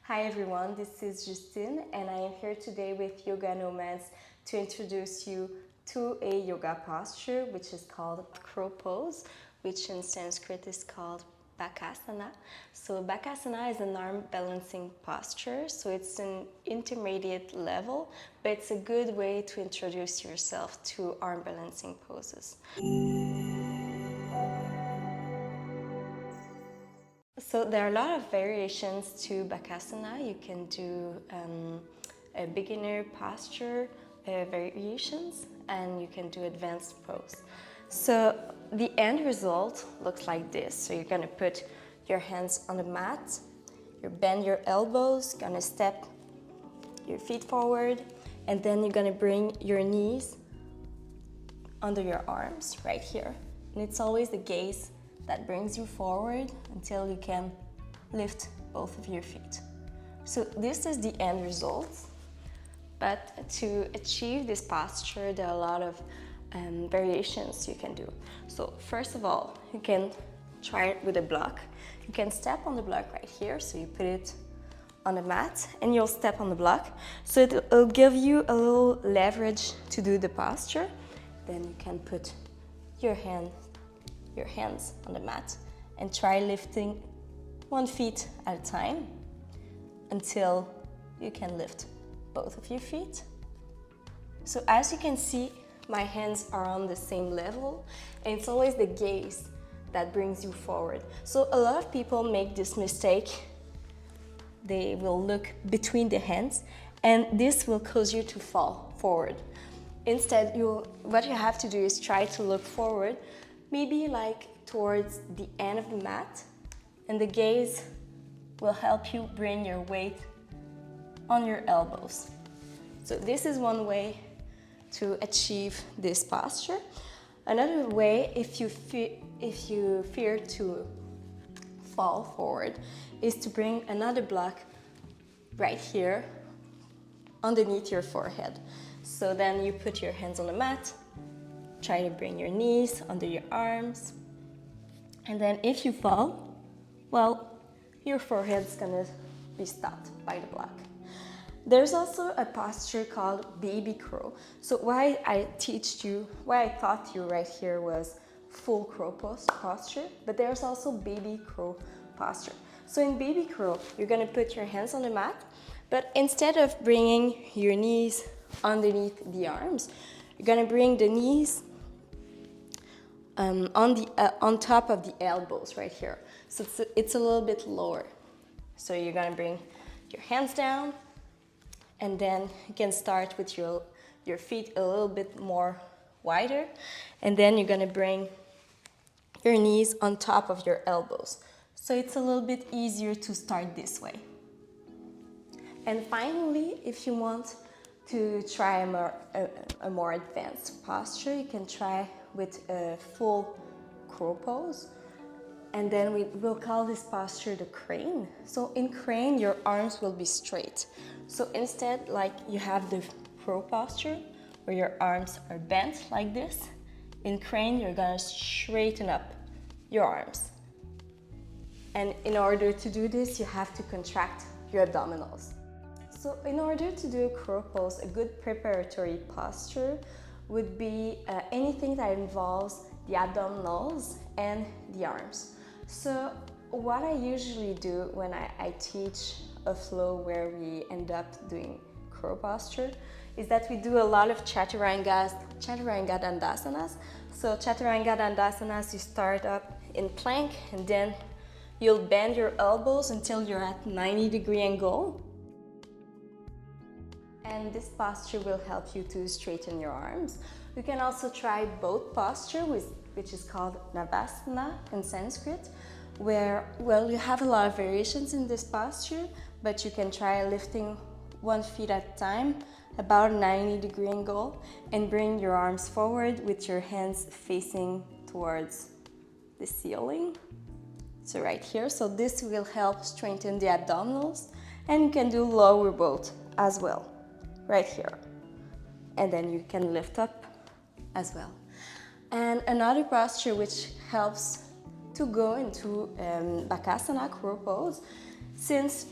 Hi everyone, this is Justine and I am here today with Yoga Nomads to introduce you to a yoga posture which is called crow pose, which in Sanskrit is called Bakasana. So Bakasana is an arm balancing posture, so it's an intermediate level, but it's a good way to introduce yourself to arm balancing poses. So there are a lot of variations to Bakasana. You can do a beginner posture variations, and you can do advanced pose. So the end result looks like this. So you're gonna put your hands on the mat, you bend your elbows, gonna step your feet forward, and then you're gonna bring your knees under your arms right here. And it's always the gaze that brings you forward until you can lift both of your feet. So this is the end result. But to achieve this posture, there are a lot of variations you can do. So first of all, you can try it with a block. You can step on the block right here. So you put it on the mat and you'll step on the block. So it'll give you a little leverage to do the posture. Then you can put your hands on the mat and try lifting 1 foot at a time until you can lift both of your feet. So as you can see, my hands are on the same level, and it's always the gaze that brings you forward. So a lot of people make this mistake. They will look between the hands, and this will cause you to fall forward. Instead, what you have to do is try to look forward, maybe like towards the end of the mat, and the gaze will help you bring your weight on your elbows. So this is one way to achieve this posture. Another way, if you fear to fall forward, is to bring another block right here underneath your forehead. So then you put your hands on the mat, try to bring your knees under your arms, and then if you fall, well, your forehead's gonna be stopped by the block. There's also a posture called baby crow. So why I taught you right here was full crow posture, but there's also baby crow posture. So in baby crow, you're gonna put your hands on the mat, but instead of bringing your knees underneath the arms, you're gonna bring the knees on top of the elbows right here. So it's a little bit lower. So you're gonna bring your hands down, and then you can start with your feet a little bit more wider, and then you're gonna bring your knees on top of your elbows. So it's a little bit easier to start this way. And finally, if you want to try a more advanced posture, you can try with a full crow pose. And then we'll call this posture the crane. So in crane, your arms will be straight. So instead, like you have the crow posture, where your arms are bent like this, in crane, you're gonna straighten up your arms. And in order to do this, you have to contract your abdominals. So in order to do a crow pose, a good preparatory posture would be anything that involves the abdominals and the arms. So what I usually do when I teach a flow where we end up doing crow posture is that we do a lot of chaturanga dandasanas. So chaturanga dandasanas, you start up in plank and then you'll bend your elbows until you're at 90-degree angle. And this posture will help you to straighten your arms. You can also try both posture, which is called Navasana in Sanskrit, where, well, you have a lot of variations in this posture, but you can try lifting 1 foot at a time, about a 90-degree angle, and bring your arms forward with your hands facing towards the ceiling. So right here, so this will help strengthen the abdominals, and you can do lower boat as well, right here. And then you can lift up as well. And another posture which helps to go into Bakasana crow pose, since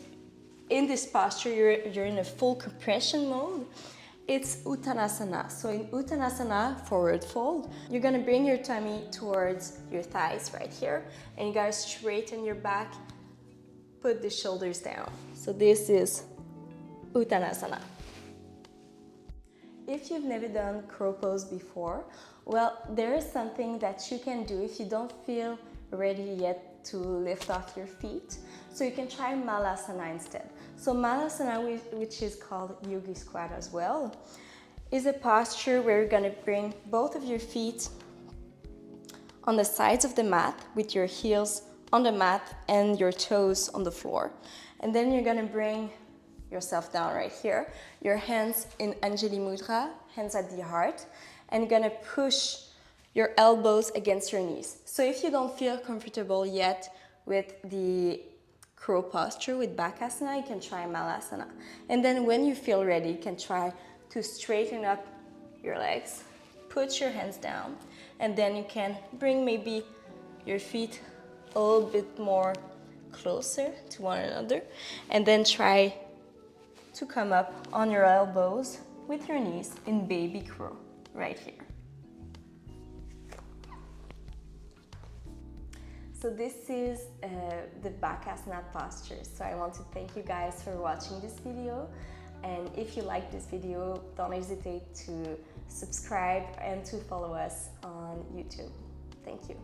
in this posture, you're in a full compression mode. It's Uttanasana. So in Uttanasana, forward fold, you're gonna bring your tummy towards your thighs right here, and you gotta straighten your back, put the shoulders down. So this is Uttanasana. If you've never done crow pose before, well, there is something that you can do if you don't feel ready yet to lift off your feet. So you can try Malasana instead. So Malasana, which is called yogi squat as well, is a posture where you're gonna bring both of your feet on the sides of the mat with your heels on the mat and your toes on the floor. And then you're gonna bring yourself down right here. Your hands in Anjali Mudra, hands at the heart, and you're gonna push your elbows against your knees. So if you don't feel comfortable yet with the crow posture with Bakasana, you can try Malasana. And then when you feel ready, you can try to straighten up your legs, put your hands down, and then you can bring maybe your feet a little bit more closer to one another, and then try to come up on your elbows with your knees in baby crow, right here. So this is the Bakasana posture. So I want to thank you guys for watching this video. And if you like this video, don't hesitate to subscribe and to follow us on YouTube. Thank you.